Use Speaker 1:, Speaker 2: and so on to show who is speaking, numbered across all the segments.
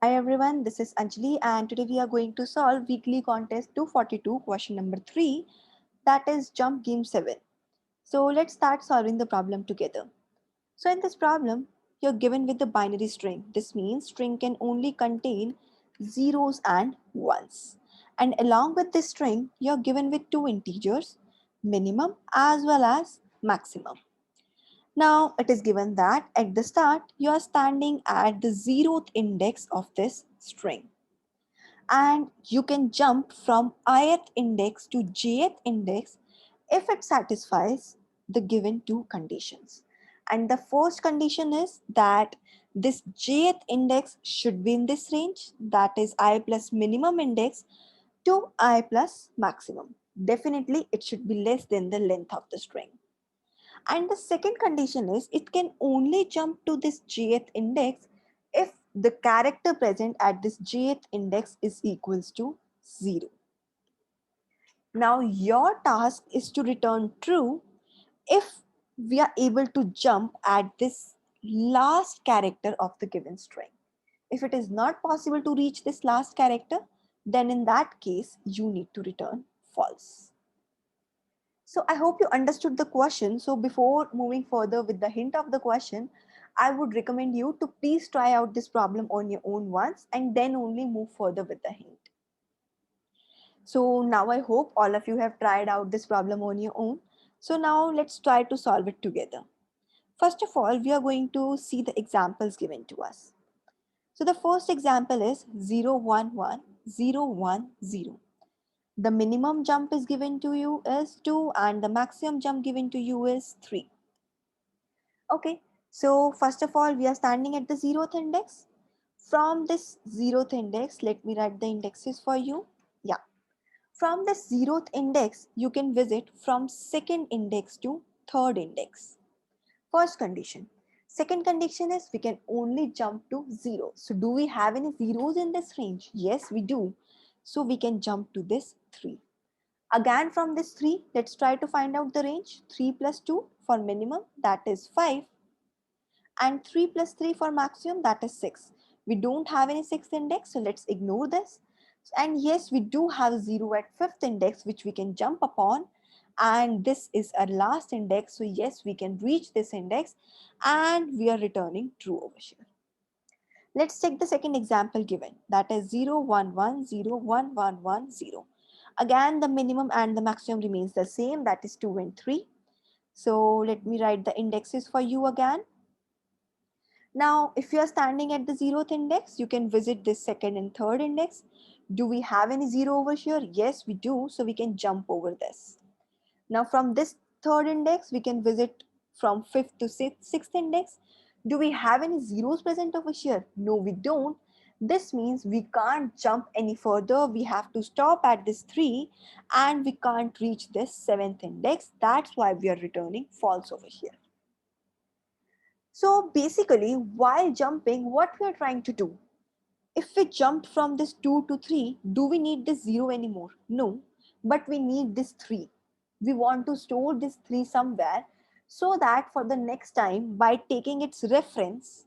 Speaker 1: Hi everyone, this is Anjali and today we are going to solve weekly contest 242 question number 3, that is jump game 7. So let's start solving the problem together. So in this problem, you're given with the binary string. This means string can only contain zeros and ones. And along with this string, you're given with two integers, minimum as well as maximum. Now it is given that at the start you are standing at the zeroth index of this string and you can jump from ith index to jth index if it satisfies the given two conditions. And the first condition is that this jth index should be in this range, that is I plus minimum index to I plus maximum. Definitely it should be less than the length of the string. And the second condition is it can only jump to this jth index if the character present at this jth index is equals to 0. Now your task is to return true if we are able to jump at this last character of the given string. If it is not possible to reach this last character, then in that case you need to return false. So I hope you understood the question. So before moving further with the hint of the question, I would recommend you to please try out this problem on your own once and then only move further with the hint. So now I hope all of you have tried out this problem on your own. So now let's try to solve it together. First of all, we are going to see the examples given to us. So the first example is 0, 1, 1, 0, 1, 0. The minimum jump is given to you is 2 and the maximum jump given to you is 3. Okay, so first of all, we are standing at the zeroth index. From this zeroth index, let me write the indexes for you. Yeah, from this zeroth index, you can visit from second index to third index. First condition. Second condition is we can only jump to 0. So do we have any zeros in this range? Yes, we do. So we can jump to this 3. Again from this 3, let's try to find out the range. 3 plus 2 for minimum, that is 5. And 3 plus 3 for maximum, that is 6. We don't have any sixth index, so let's ignore this. And yes, we do have 0 at fifth index, which we can jump upon. And this is our last index, so yes, we can reach this index and we are returning true over here. Let's take the second example given, that is 0, 1, 1, 0, 1, 1, 1, 0. Again, the minimum and the maximum remains the same, that is 2 and 3. So let me write the indexes for you again. Now, if you are standing at the zeroth index, you can visit this second and third index. Do we have any 0 over here? Yes, we do. So we can jump over this. Now from this third index, we can visit from fifth to sixth index. Do we have any zeros present over here? No, we don't. This means we can't jump any further. We have to stop at this 3 and we can't reach this seventh index. That's why we are returning false over here. So basically, while jumping, what we are trying to do? If we jump from this 2 to 3, do we need this 0 anymore? No, but we need this 3. We want to store this 3 somewhere so that for the next time, by taking its reference,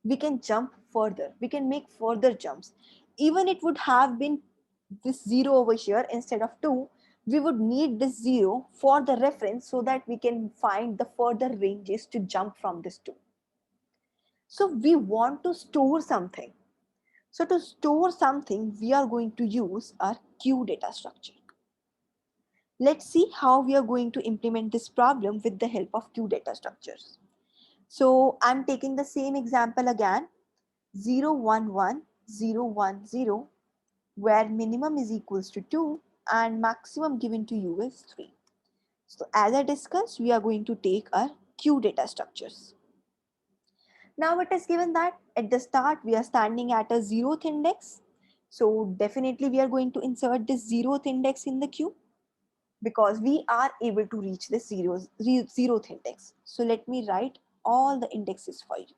Speaker 1: we can jump further. We can make further jumps. Even it would have been this 0 over here instead of 2, we would need this 0 for the reference so that we can find the further ranges to jump from this 2. So we want to store something. So to store something, we are going to use our queue data structure. Let's see how we are going to implement this problem with the help of queue data structures. So I'm taking the same example again, 0, 1, 1, 0, 1, 0, where minimum is equals to 2 and maximum given to you is 3. So as I discussed, we are going to take our queue data structures. Now it is given that at the start we are standing at a zeroth index. So definitely we are going to insert this zeroth index in the queue because we are able to reach this zeroth index. So let me write all the indexes for you.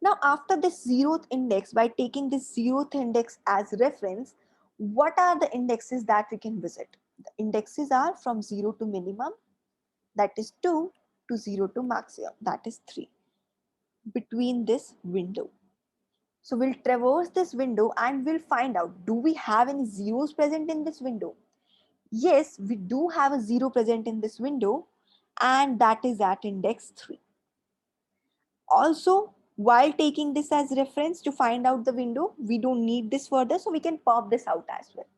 Speaker 1: Now after this zeroth index, by taking this zeroth index as reference, what are the indexes that we can visit? The indexes are from 0 to minimum, that is 2, to 0 to maximum, that is 3. Between this window. So we'll traverse this window and we'll find out, do we have any zeros present in this window? Yes, we do have a 0 present in this window, and that is at index 3. Also, while taking this as reference to find out the window, we don't need this further, so we can pop this out as well.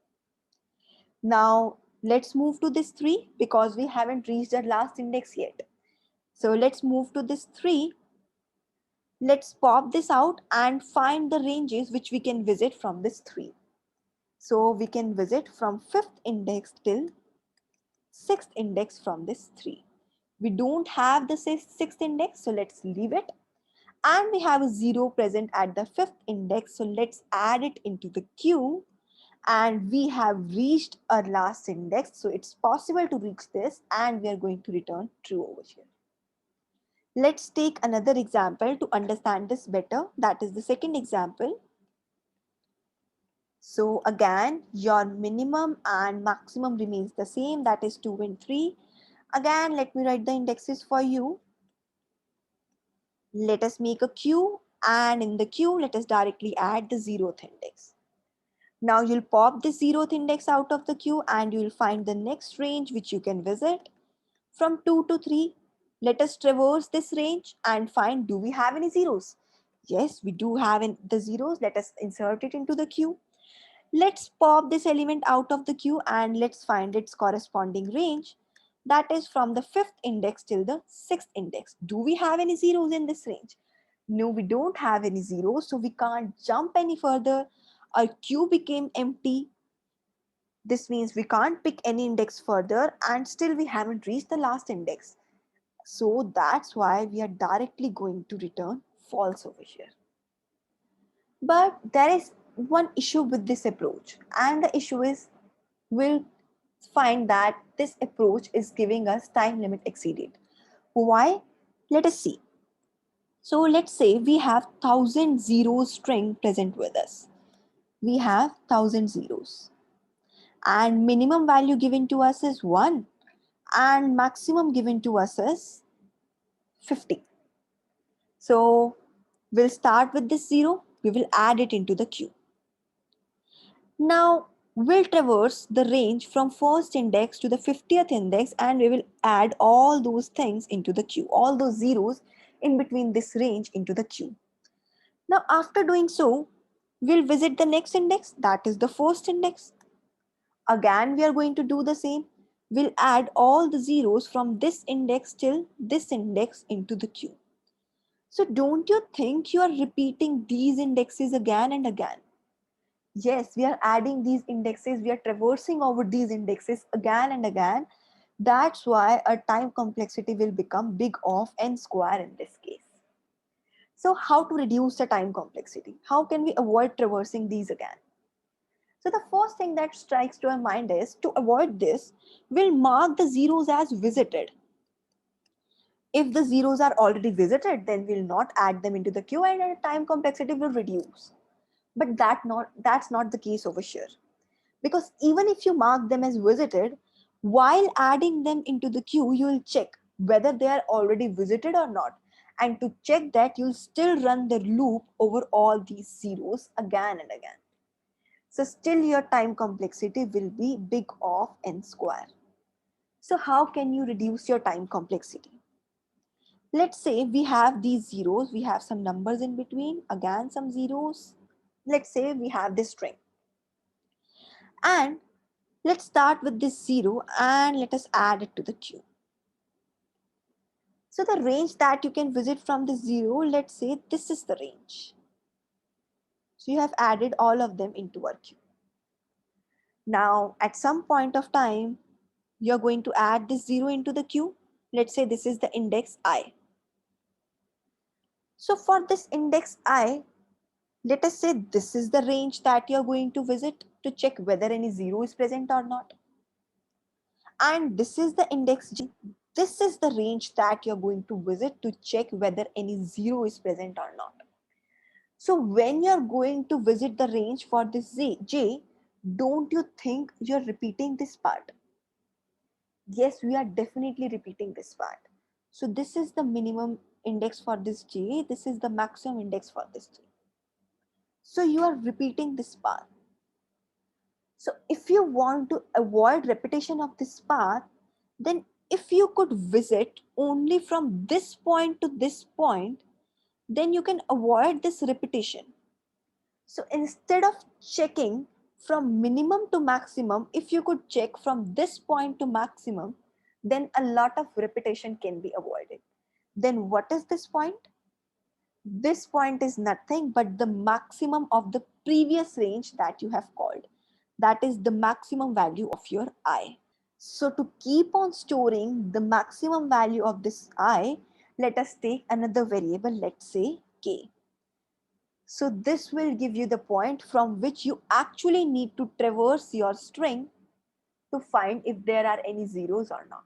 Speaker 1: Now, let's move to this 3 because we haven't reached the last index yet. So let's move to this 3. Let's pop this out and find the ranges which we can visit from this 3. So we can visit from 5th index till 6th index from this 3. We don't have the 6th index, so let's leave it. And we have a 0 present at the 5th index, so let's add it into the queue. And we have reached our last index, so it's possible to reach this, and we are going to return true over here. Let's take another example to understand this better. That is the second example. So again, your minimum and maximum remains the same, that is 2 and 3. Again, let me write the indexes for you. Let us make a queue, and in the queue, let us directly add the 0th index. Now you'll pop the 0th index out of the queue and you'll find the next range which you can visit. From 2 to 3, let us traverse this range and find, do we have any zeros? Yes, we do have the zeros. Let us insert it into the queue. Let's pop this element out of the queue and let's find its corresponding range. That is from the 5th index till the 6th index. Do we have any zeros in this range? No, we don't have any zeros, so we can't jump any further. Our queue became empty. This means we can't pick any index further, and still we haven't reached the last index. So that's why we are directly going to return false over here. But there is one issue with this approach, and the issue is we'll find that this approach is giving us time limit exceeded. Why? Let us see. So let's say we have 1000 zeros string present with us. We have 1000 zeros, and minimum value given to us is 1 and maximum given to us is 50. So we'll start with this 0. We will add it into the queue. Now we'll traverse the range from first index to the 50th index, and we will add all those things into the queue, all those zeros in between this range into the queue. Now after doing so, we'll visit the next index, that is the first index. Again, we are going to do the same. We'll add all the zeros from this index till this index into the queue. So don't you think you are repeating these indexes again and again? Yes, we are adding these indexes. We are traversing over these indexes again and again. That's why our time complexity will become big of n square in this case. So how to reduce the time complexity? How can we avoid traversing these again? So the first thing that strikes to our mind is, to avoid this, we'll mark the zeros as visited. If the zeros are already visited, then we'll not add them into the queue and our time complexity will reduce. But that's not the case over here. Because even if you mark them as visited, while adding them into the queue, you'll check whether they are already visited or not. And to check that, you'll still run the loop over all these zeros again and again. So still your time complexity will be big of n square. So how can you reduce your time complexity? Let's say we have these zeros, we have some numbers in between, again some zeros. Let's say we have this string. And let's start with this 0 and let us add it to the queue. So the range that you can visit from the 0, let's say this is the range. So you have added all of them into our queue. Now at some point of time, you're going to add this 0 into the queue. Let's say this is the index I. So for this index I, let us say this is the range that you're going to visit to check whether any 0 is present or not. And this is the index J. This is the range that you're going to visit to check whether any 0 is present or not. So when you're going to visit the range for this J, don't you think you're repeating this part? Yes, we are definitely repeating this part. So this is the minimum index for this J. This is the maximum index for this J. So you are repeating this path. So if you want to avoid repetition of this path, then if you could visit only from this point to this point, then you can avoid this repetition. So instead of checking from minimum to maximum, if you could check from this point to maximum, then a lot of repetition can be avoided. Then what is this point? This point is nothing but the maximum of the previous range that you have called. That is the maximum value of your I. So to keep on storing the maximum value of this I, let us take another variable, let's say k. So this will give you the point from which you actually need to traverse your string to find if there are any zeros or not.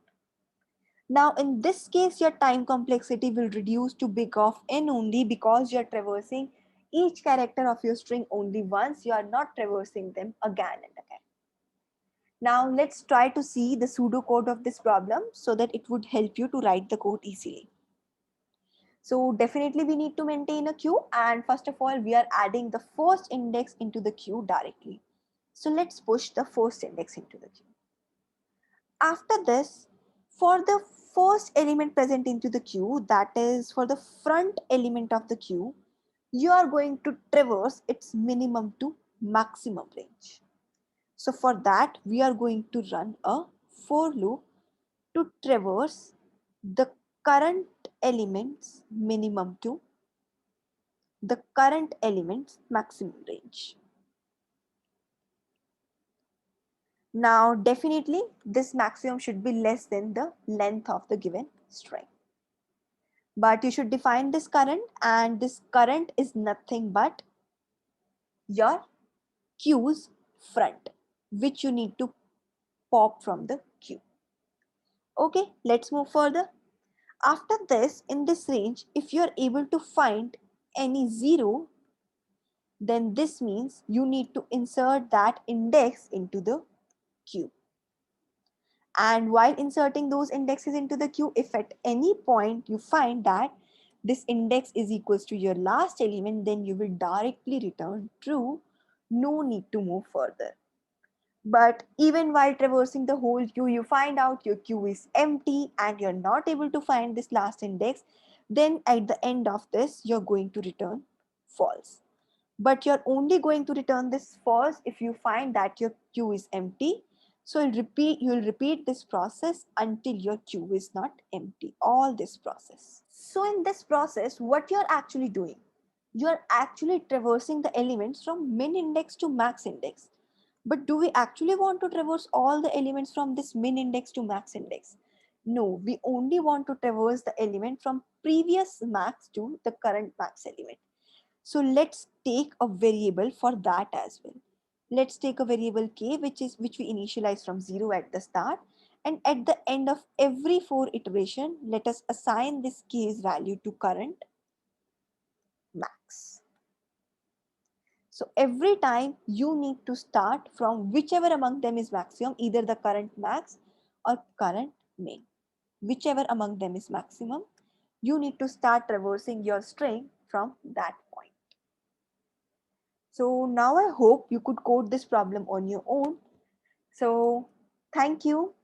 Speaker 1: Now in this case, your time complexity will reduce to big of n only because you're traversing each character of your string only once. You are not traversing them again and again. Now let's try to see the pseudocode of this problem so that it would help you to write the code easily. So definitely we need to maintain a queue, and first of all we are adding the first index into the queue directly. So let's push the first index into the queue. After this, for the first element present into the queue, that is for the front element of the queue, you are going to traverse its minimum to maximum range. So for that, we are going to run a for loop to traverse the current elements minimum to the current element's maximum range. Now, definitely this maximum should be less than the length of the given string. But you should define this current, and this current is nothing but your queue's front, which you need to pop from the queue. Okay, let's move further. After this, in this range, if you are able to find any zero, then this means you need to insert that index into the queue. And while inserting those indexes into the queue, if at any point you find that this index is equals to your last element, then you will directly return true. No need to move further. But even while traversing the whole queue, you find out your queue is empty and you're not able to find this last index, then at the end of this, you're going to return false. But you're only going to return this false if you find that your queue is empty. So you'll repeat this process until your queue is not empty, all this process. So in this process, what you're actually doing, you're actually traversing the elements from min index to max index. But do we actually want to traverse all the elements from this min index to max index? No, we only want to traverse the element from previous max to the current max element. So let's take a variable for that as well. Let's take a variable k, which we initialize from 0 at the start. And at the end of every for iteration, let us assign this k's value to current max. So every time you need to start from whichever among them is maximum, either the current max or current min. Whichever among them is maximum, you need to start traversing your string from that point. So now I hope you could code this problem on your own. So thank you.